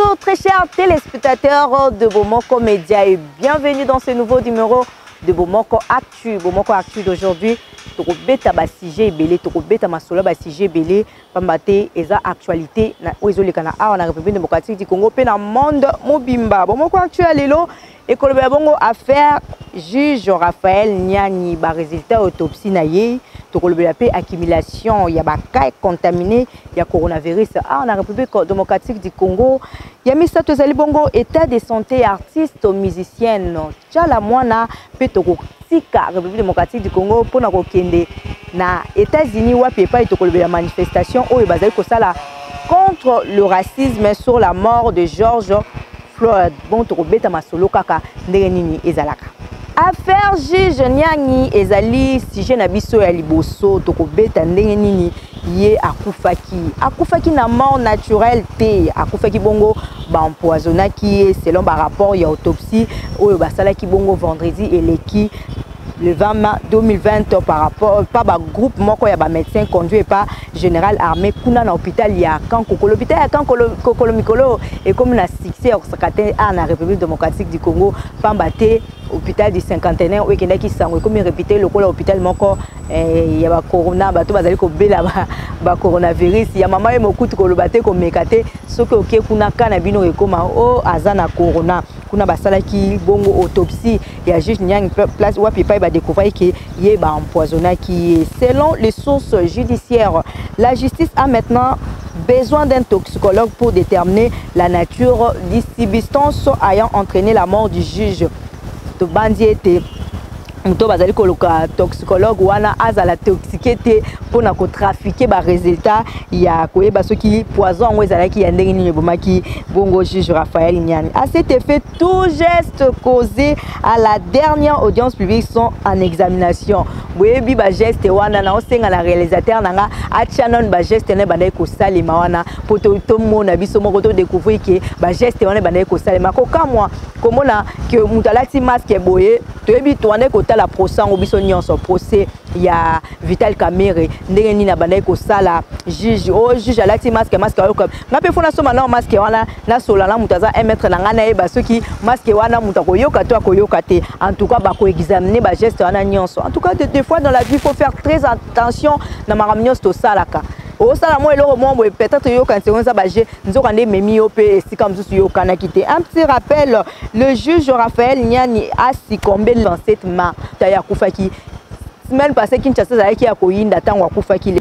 Bonjour très chers téléspectateurs de Bomoko Média et bienvenue dans ce nouveau numéro de Bomoko Actu. Bomoko Actu d'aujourd'hui, tokobeta ba sujet belé, tokobeta masolo ba sujet belé, pambate eza actualité na ozolekana awa na République démocratique du Congo pe na monde mobimba. Bomoko Actu alelo ekoloba bongo affaire juge Raphaël Nyani ba résultat autopsie na ye. Tokoloba pe accumulation ya ba cas contaminé ya coronavirus en République démocratique du Congo. Ya misa tozali bongo état de santé artiste musicienne tchala mwana pe tokotika République démocratique du Congo pona kokende na États-Unis wapi pa tokoloba ya manifestation oyo bazali kosala contre le racisme sur la mort de George Floyd. Bon tokobeta masolo kaka ndenge nini ezalaka. Affaire juge Nyani ezali sujet na biso ya liboso tokobeta ndenge nini ye akufaki na mort naturelle te akufaki bongo ba empoisonnaki selon ba rapport ya autopsie oyo basalaki bongo vendredi eleki le 20 mars 2020 par rapport par ba groupe moko ya ba médecin conduit par général armé kuna na hôpital ya Kankokolo. L'hôpital ya Kankokolo Mikolo et comme na succès au Sakate en République démocratique du Congo pambate hôpital du cinquantenaire où qui sango comme répété le hôpital moko ya ba corona bato bazali ko bela ba coronavirus ya mama ye mokutu ko lobate ko mekate soki oke kuna kana bino ekoma o azana corona kuna basalaki bongo autopsie ya juge Nyani place wapi pa ba découvrir que ye ba empoisonné qui selon les sources judiciaires la justice a maintenant besoin d'un toxicologue pour déterminer la nature des substances ayant entraîné la mort du juge. To bandiete muto bazali koloka toxicologue wana azala toxiquité pona ko trafiquer ba résultat ya koyeba soki poison ngo ezalaki ya ndenge nini bomaki bongo juge Raphaël Nyani. À cet effet, tout geste causé à la dernière audience publique sont en examination. Boyebi ba geste wana na osenga na réalisateur nanga achanon ba geste ne bandai ko salima wana poto tomona biso moko to découvrir que ba geste wana bandai ko salima ko kamwa komona que mutalati masque boye toyebi to ane ko la procès au biso nyonso procès ya Vital Kamerhe ndenge nini na bandai ko sala juge o juge alati masque yo comme ngape fona soma na masque wana na sola na mutaza 1 mètre na ngana e basoki masque wana mutako yoka to akoyoka te en tout cas ba ko examiner ba geste wana nyonso en tout cas des fois dans la vie il faut faire très attention na maramnyo to salaka au sala mo eloko mo peut-être yo quand c'est ça baje nzoka nde memi yo pe si comme ça yo kana kité. Un petit rappel, le juge Raphaël Nyani a succombé le 27 mars ya kufaki semaine passée Kinshasa zaki ya koyinda tango akufaki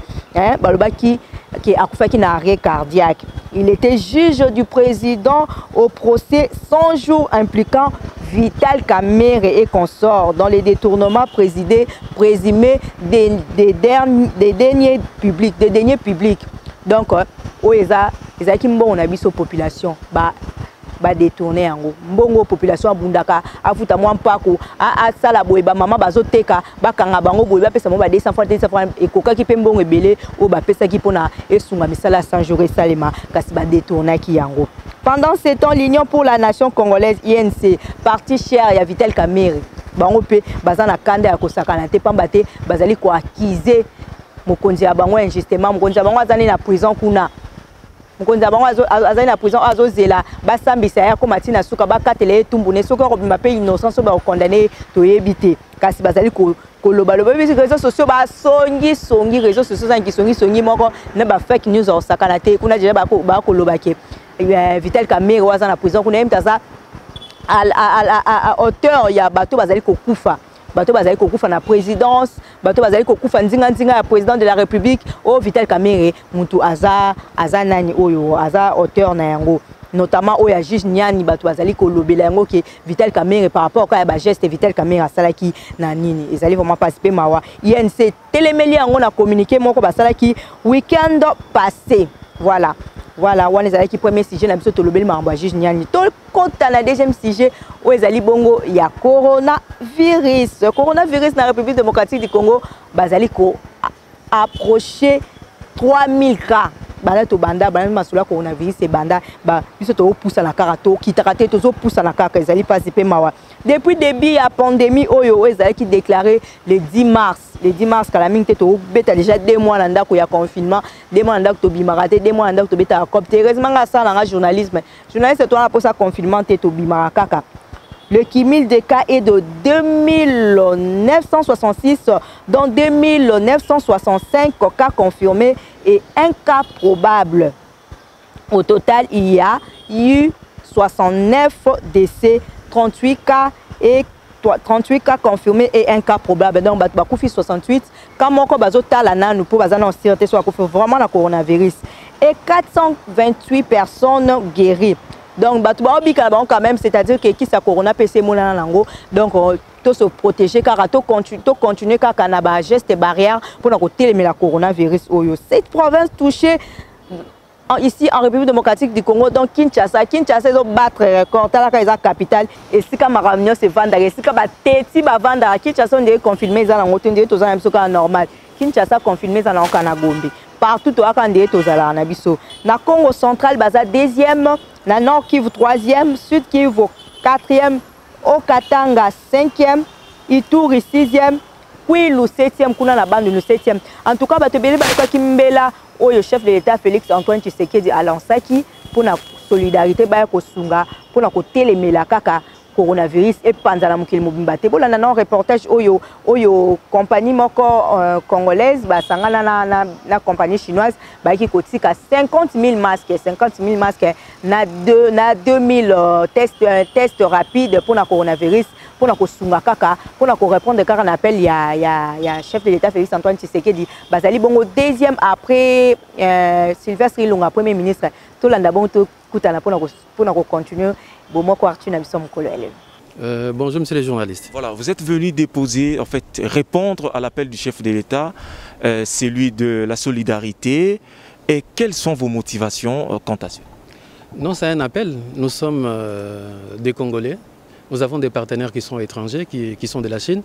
balobaki qui akufaki na arrêt cardiaque. Il était juge du président au procès 100 jours impliquant Vital Kamerhe et consorts dans les détournements présumés des deniers publics. Donc, oeza ezaki mbongo na biso population ba détourner yango mbongo population abundaka afuta mwa mpako a sala boye ba mama bazoteka bakanga bango boye ba pesa mo ba 200 francs ekokaki pe mbongo ebele o ba pesa ki pona esunga misala 100 jours esalema kasi ba détourner ki yango. Pendant ce temps, l'Union pour la nation congolaise INC parti cher ya Vital Kamerhe bango pe bazana kanda ya kosakana te pambate bazali ko accuser mokonzi ya bango injustement mokonzi ya bango azani na prison kuna mokonzi ya bango azali na prison azozela basambisa ya komatina suka bakatele etumbune soka ko bima pe innocence ba condamné to yebite kasi bazali ko kolobaloba bisi réseaux sociaux ba songi réseaux sociaux zangi songi moko na ba fake news au sakana te kuna déjà ba koloba ke Vital Kamerhe waza na prison kuna mtaza auteur ya bato bazali kokufa na présidence bato bazali kokufa nzinga ya président de la République o Vital Kamerhe mutu aza nani oyo aza auteur na yango notamment oya juge Nyani bato bazali kolobela yango ke Vital Kamerhe par rapport à ba geste Vital Kamerhe asalaki na nini ezali vraiment participer mawa INC telemeli yango na communiqué moko basalaki week-end passé. Voilà, on est qui premier sujet na biso to lobeli ma juge Nyani. To kota na deuxième sujet o ezali bongo ya coronavirus na République démocratique du Congo bazali ko approcher 3000 cas banda to banda banda masula coronavirus et banda ba biso to pousse na karato ki takate to pousse na kaka ezali pas pe mawa depuis début la pandémie oyo ezali qui déclaré le 10 mars kala mingi to beta déjà 2 mois na ndako ya confinement 2 mois na ndako to bimarate 2 mois na ndako to beta copte heureusement nga ça na journalisme journaliste to na pour ça confinement to bimaraka. Le cumul des cas est de 2966, dont 2965 cas confirmés et un cas probable. Au total, il y a eu 69 décès, 38 cas confirmés et un cas probable. Donc, il y a 68 cas qui ont vraiment le coronavirus. Et 428 personnes guéries. Donc, quand même, c'est-à-dire que qui ça corona PC donc tout se protéger car tout continuer car canaba geste barrière pour nous télémer la coronavirus. Cette province touchée ici en République démocratique du Congo, donc Kinshasa doit battre record la capitale et si comme réunion c'est vendre et si comme teti ba vendre Kinshasa on est confirmé ça en hauteur de tout ça même normal. Kinshasa confirmé ça en Kanagombe. Partout au Akandé tozala na biso. Na Congo central baza deuxième, na Nord Kivu troisième, Sud Kivu quatrième, au Katanga cinquième, Ituri sixième, Kwilu septième, kuna na bande le septième. En tout cas bato beli ba kimbela oyo chef de l'État Félix Antoine Tshisekedi alansaki pour na solidarité ba ko sunga pour na ko telemela kaka coronavirus et panzala mukili mobimba te bolanda na reportage oyo compagnie moko congolaise ba sangana na compagnie chinoise ba ki kotika 50 000 masques na 2000 tests rapides pour na coronavirus pour na kosunga kaka pour na répondre kaka na appel ya chef de l'État Félix Antoine Tshisekedi bazali bongo deuxième après Sylvestre Ilunga premier ministre tolanda bongo to kutana pour na continuer. Bonjour monsieur le journaliste. Voilà, vous êtes venu déposer, en fait, répondre à l'appel du chef de l'État, celui de la solidarité. Et quelles sont vos motivations quant à ça? Non, c'est un appel. Nous sommes des Congolais. Nous avons des partenaires qui sont étrangers, qui sont de la Chine.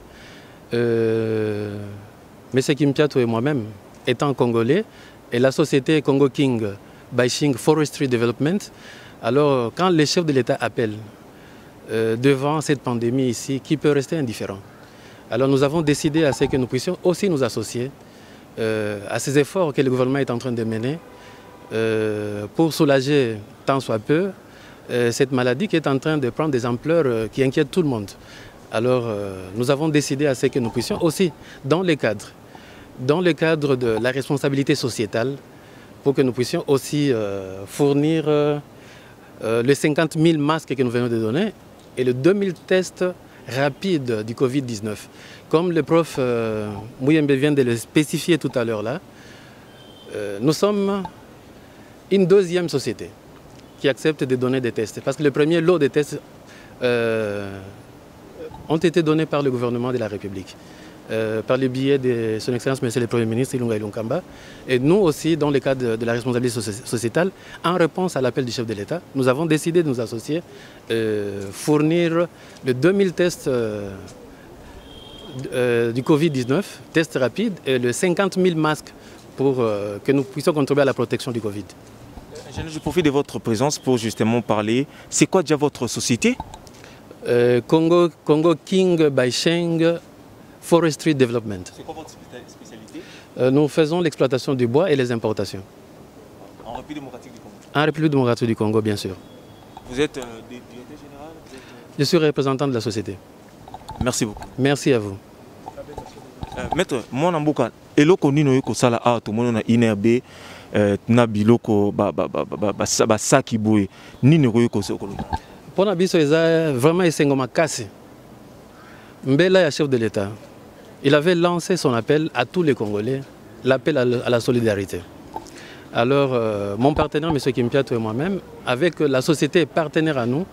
Mais c'est Kim Piato et moi-même, étant Congolais, et la société Congo King Baishing Forestry Development. Alors, quand les chefs de l'État appellent devant cette pandémie ici, qui peut rester indifférent? Alors, nous avons décidé à ce que nous puissions aussi nous associer à ces efforts que le gouvernement est en train de mener pour soulager tant soit peu cette maladie qui est en train de prendre des ampleurs qui inquiètent tout le monde. Alors, nous avons décidé à ce que nous puissions aussi, dans le cadre de la responsabilité sociétale, pour que nous puissions aussi fournir les 50 000 masques que nous venons de donner et les 2000 tests rapides du Covid-19. Comme le prof Mouyembe vient de le spécifier tout à l'heure là, nous sommes une deuxième société qui accepte de donner des tests. Parce que le premier lot de tests ont été donnés par le gouvernement de la République. Par le biais de son Excellence Monsieur le Premier ministre Ilunga Ilunkamba. Et nous aussi, dans le cadre de la responsabilité sociétale, en réponse à l'appel du chef de l'État, nous avons décidé de nous associer, fournir les 2000 tests du Covid-19, tests rapides, et les 50 000 masques pour que nous puissions contribuer à la protection du Covid. Je profite de votre présence pour justement parler. C'est quoi déjà votre société? Congo King Baisheng Forestry Development. C'est quoi votre spécialité? Nous faisons l'exploitation du bois et les importations. En République démocratique du Congo? En République démocratique du Congo, bien sûr. Vous êtes directeur général? Je suis représentant de la société. Merci beaucoup. Merci à vous. Maître, moi, Nambuka, eloko nino yoko sala a to mono na inerbe na biloko ba saki boye nino yoko sokolo. Pour na biso eza vraiment esengo makasi. Mbela ya chef de l'État, il avait lancé son appel à tous les Congolais, l'appel à la solidarité. Alors, mon partenaire, M. Kim Piato et moi-même, avec la société partenaire à nous,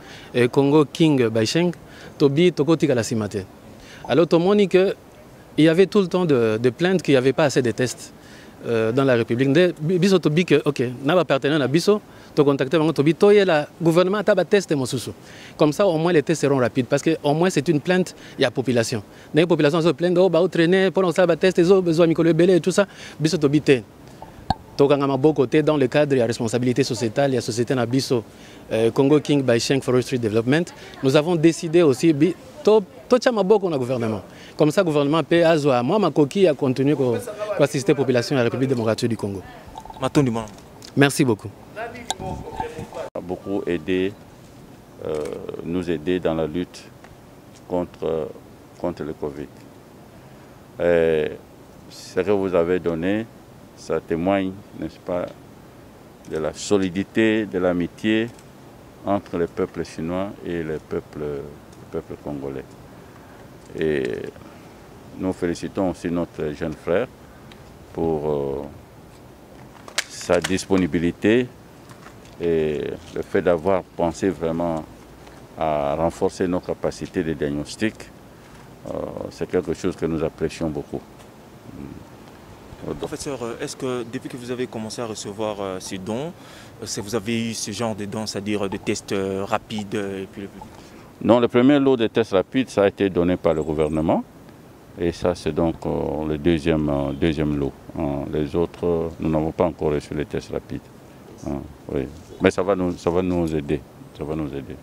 Congo King Baisheng, Tobi Tokoti Kalasimate. Alors, tout le monde dit qu'il y avait tout le temps de plaintes qu'il n'y avait pas assez de tests dans la République. Biso Tobi que, ok, n'a partenaire à Biso, to contacter Tobi, toye la gouvernement a test mosusu. Comme ça, au moins les tests seront rapides, parce qu'au moins c'est une plainte, il y a population. La population se plaint, oh, bah, traîner, pour ça, test, les autres, besoin de et tout ça, Biso Tobi te. tokanga maboko te dans le cadre de la responsabilité sociétale et la société Nabiso Congo King by Sheng Forestry Development. Nous avons décidé aussi tocha maboko na gouvernement. Comme ça, le gouvernement peut azwa moi ma coquille a continué à assister la population de la République démocratique du Congo. Merci beaucoup. A beaucoup aidé, nous aider dans la lutte contre le Covid. Ce que vous avez donné, ça témoigne, n'est-ce pas, de la solidité, de l'amitié entre le peuple chinois et le peuple congolais. Et nous félicitons aussi notre jeune frère pour sa disponibilité et le fait d'avoir pensé vraiment à renforcer nos capacités de diagnostic. C'est quelque chose que nous apprécions beaucoup. Professeur, est-ce que depuis que vous avez commencé à recevoir ces dons, vous avez eu ce genre de dons, c'est-à-dire de tests rapides et puis... Non, le premier lot de tests rapides, ça a été donné par le gouvernement. Et ça, c'est donc le deuxième lot. Les autres, nous n'avons pas encore reçu les tests rapides. Oui. Mais ça va nous aider. Ça va nous aider.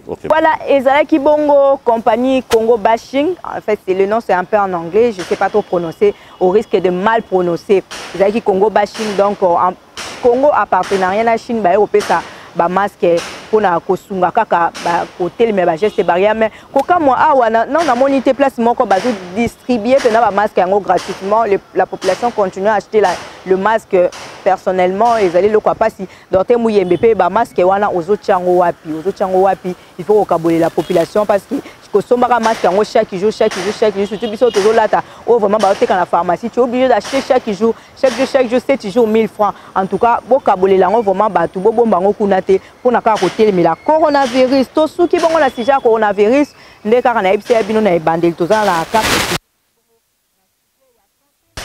Okay. Voilà, Ezalaki Bongo, compagnie Congo Bashing. En fait, le nom c'est un peu en anglais, je ne sais pas trop prononcer, au risque de mal prononcer. Ezalaki Congo Bashing, donc en Congo a partenariat à la Chine, ça. Ba masque pour na kosunga kaka ba côté mais ba geste barrière mais koka moi awa non na monité place moko ba distribuer pena ba masque yango gratuitement la population continue à acheter le masque personnellement ils allaient le quoi pas si dans te muyembe ba masque wana ozo chango wapi il faut okaboler la population parce que kosombaka masque yango chaque jour surtout biso tozo lata oh vraiment ba oteka na pharmacie tu es obligé d'acheter chaque jour 7 jours 1000 francs en tout cas bokaboler lango vraiment ba tu bobomba ngo kuna te pona ka kotelemi la coronavirus to suki bongo na sija coronavirus nde kaka na ebisa bino na ebandeli toza la ka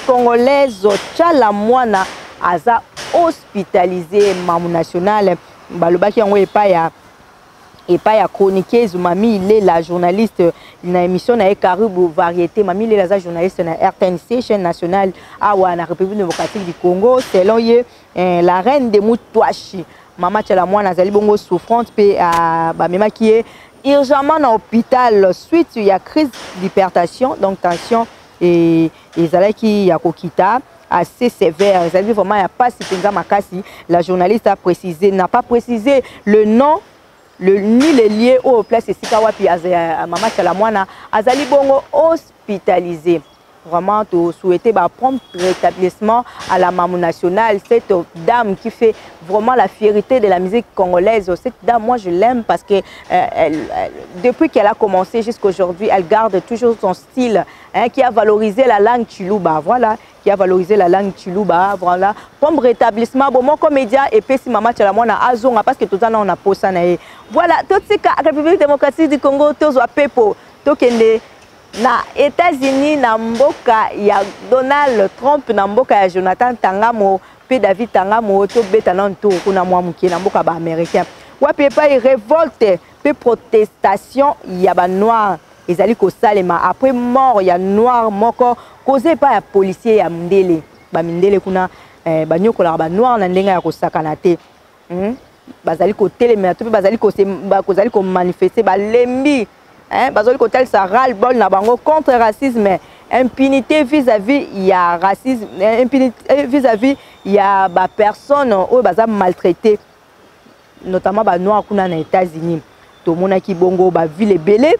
congolaise Tchala Mwana aza hospitalisé mamu national balobaki yango et pas ya chroniqueuse Mami il est la journaliste na émission na Karibu variété Mami il est la journaliste na RTNC chaîne nationale awa na République démocratique du Congo selon ye la reine de Mutwashi Mama Tchala Mwana azali bongo souffrante pe ba mema qui est urgemment dans l'hôpital suite il y a crise d'hypertension donc tension et ezalaki ya kokita assez sévère ezali vraiment ya pas si penza makasi la journaliste a précisé n'a pas précisé le nom ni les liés au place esika wapi Mama Tchala Mwana azali bongo hospitalisé. Vraiment to souhaiter prompt rétablissement à la maman nationale, cette dame qui fait vraiment la fierté de la musique congolaise. Cette dame, moi je l'aime parce que depuis qu'elle a commencé jusqu'à aujourd'hui, elle garde toujours son style, hein, qui a valorisé la langue Chiluba, voilà, qui a valorisé la langue Chiluba, voilà. Comme rétablissement, bon, mon comédien et puis si Mama Tchala Mwana azonga parce que tout le temps on a posé naé. Voilà, tout ce que la République démocratique du Congo, tous à Pepo, tout na États-Unis na mboka ya Donald Trump na mboka ya Jonathan Tangamo pe David Tangamo to beta na nto kuna mwa muke na mboka ba américain wapi pa révolte pe protestation ya ba noir ezali ko salema après mort ya noir moko causé pa ya policier ya Mindele ba Mindele kuna ba nyokola ba noir na ndenga ya ko sakana te bazali ko telema to pe bazali ko manifester ba lembi bazoli kotel sa ras-le-bol na bango contre racisme impunité vis-à-vis ya racisme impunité vis-à-vis ya ba personne ou baza maltraité notamment ba noir kuna na États-Unis to mona ki bongo ba ville belé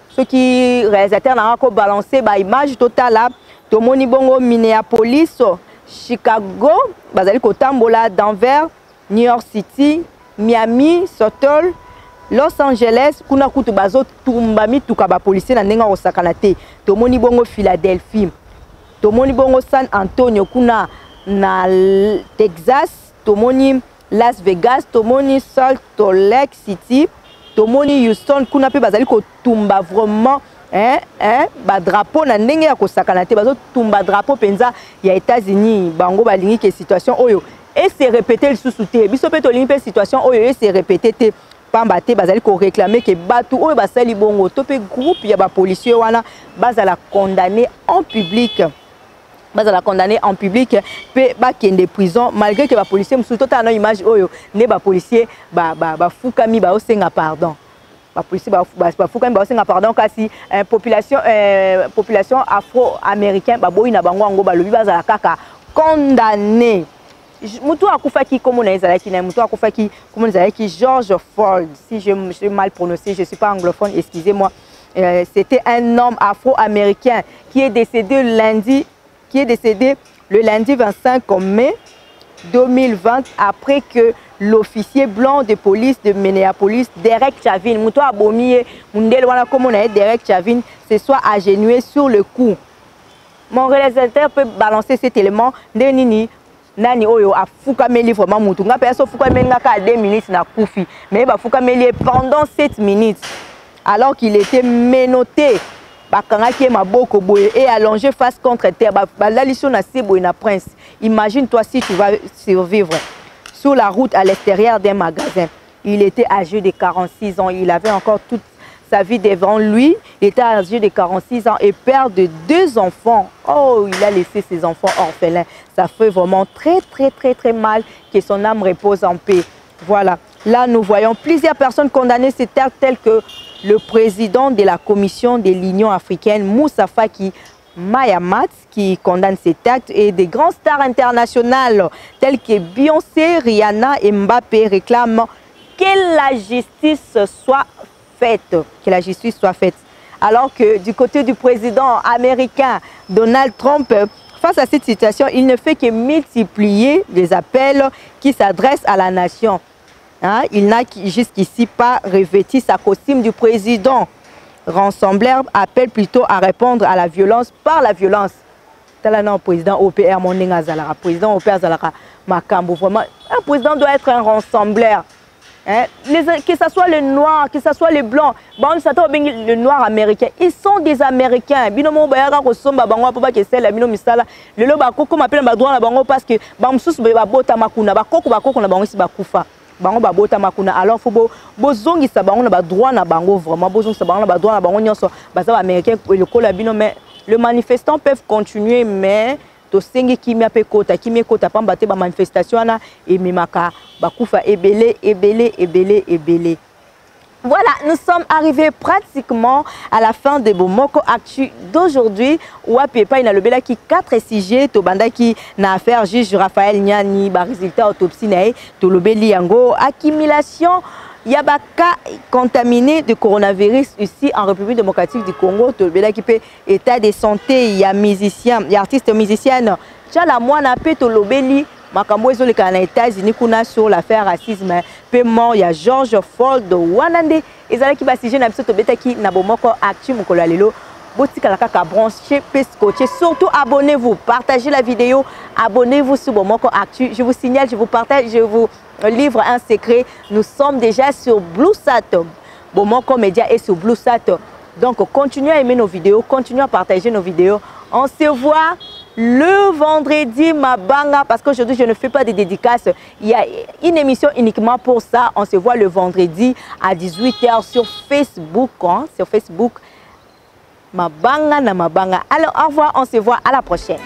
ceux qui réalisateur na ko balancer ba image totale to moni bongo Minneapolis Chicago bazali ko tambola Denver New York City Miami Seattle Los Angeles kuna kutu bazo tumba mituka ba policier na ndenga osakana te tomoni bongo Philadelphie tomoni bongo San Antonio kuna na Texas tomoni Las Vegas tomoni Salt Lake City tomoni Houston kuna pe bazali ko tumba vraiment ba drapeau na ndenge ya kosakana te bazo tumba drapeau penza ya États-Unis bango balingi ke situation oyo et se répéter le sous-souté biso pe to lingi situation oyo et se répéter te pambate bazali ko réclamer que batu oyo basali bongo to pe groupe ya ba policier wana bazala condamné en public Bas la condamné en public pe ba kende prison malgré que ba policier musuto ta na image oyo ne ba policier ba fukami ba osenga pardon ba policier ba fukami ba osenga pardon kasi population afro-américaine ba boyi na bango ngo ba lobi ba za kaka condamné mutu akufaki comme on a ezalaki na mutu akufaki comme on ezalaki George Floyd si je mal prononcé je suis pas anglophone excusez-moi c'était un homme afro-américain qui est décédé le lundi 25 mai 2020 après que l'officier blanc de police de Minneapolis, Derek Chauvin, Derek Chauvin, se soit agenouillé sur le cou. Mon réalisateur peut balancer cet élément. Nani oyo a fukameli vraiment mutunga peso fukameli ngaka 2 minutes na kufi mais ba fukameli pendant 7 minutes alors qu'il était menotté. Et allongé face contre terre. Prince. Imagine-toi si tu vas survivre sur la route à l'extérieur d'un magasin. Il était âgé de 46 ans. Il avait encore toute sa vie devant lui. Il était âgé de 46 ans et père de 2 enfants. Oh, il a laissé ses enfants orphelins. Ça fait vraiment très mal que son âme repose en paix. Voilà. Là, nous voyons plusieurs personnes condamnées cet acte telles que le président de la commission de l'Union africaine, Moussa Faki Mahamat, qui condamne cet acte, et des grands stars internationales telles que Beyoncé, Rihanna et Mbappé réclament que la justice soit faite. Que la justice soit faite. Alors que du côté du président américain Donald Trump, face à cette situation, il ne fait que multiplier les appels qui s'adressent à la nation. Hein? Il n'a jusqu'ici pas revêtu sa costume du président. Rassembleur appelle plutôt à répondre à la violence par la violence. Un président OPR, président OPR Zalaka Makambo. Vraiment, un président doit être un rassembleur. Hein? Que ce soit le noir, que ce soit les blancs, le noir américain, ils sont des Américains. Parce que bango babota makuna alors faut bozongi sa bango na ba droit na bango vraiment bozongi sa bango na ba droit na bango nyonso baza américain le kola bino mais les manifestants peuvent continuer mais to sengi kimia pe kota pamba te ba manifestation na et mimaka bakufa ebele. Voilà, nous sommes arrivés pratiquement à la fin de Bomoko Actu d'aujourd'hui. Ouapepa ina lobela ki 4 sujets to banda ki na affaire juge Raphaël Nyani ba résultat autopsie na to lobeli yango accumulation yabaka contaminé de coronavirus ici en République démocratique du Congo to lobela ki pe état de santé ya musicien, ya artiste musicienne tchala mwana pe to lobeli makambo ezoleka na États-Unis kuna sur l'affaire racisme pe mort ya George Floyd wanande ezalaki ba sujet na biso to betaki na Bomoko Actu mokolo lelo botika kaka branché pe scotché surtout abonnez-vous, partagez la vidéo, abonnez-vous sur Bomoko Actu. Je vous signale, je vous partage, je vous livre un secret, nous sommes déjà sur Bluesat. Bomoko Média est sur Bluesat. Donc continuez à aimer nos vidéos, continuez à partager nos vidéos. On se voit le vendredi Mabanga parce qu'aujourd'hui je ne fais pas de dédicaces. Il y a une émission uniquement pour ça. On se voit le vendredi à 18 h sur Facebook. Sur Facebook. Mabanga na Mabanga. Alors au revoir, on se voit à la prochaine.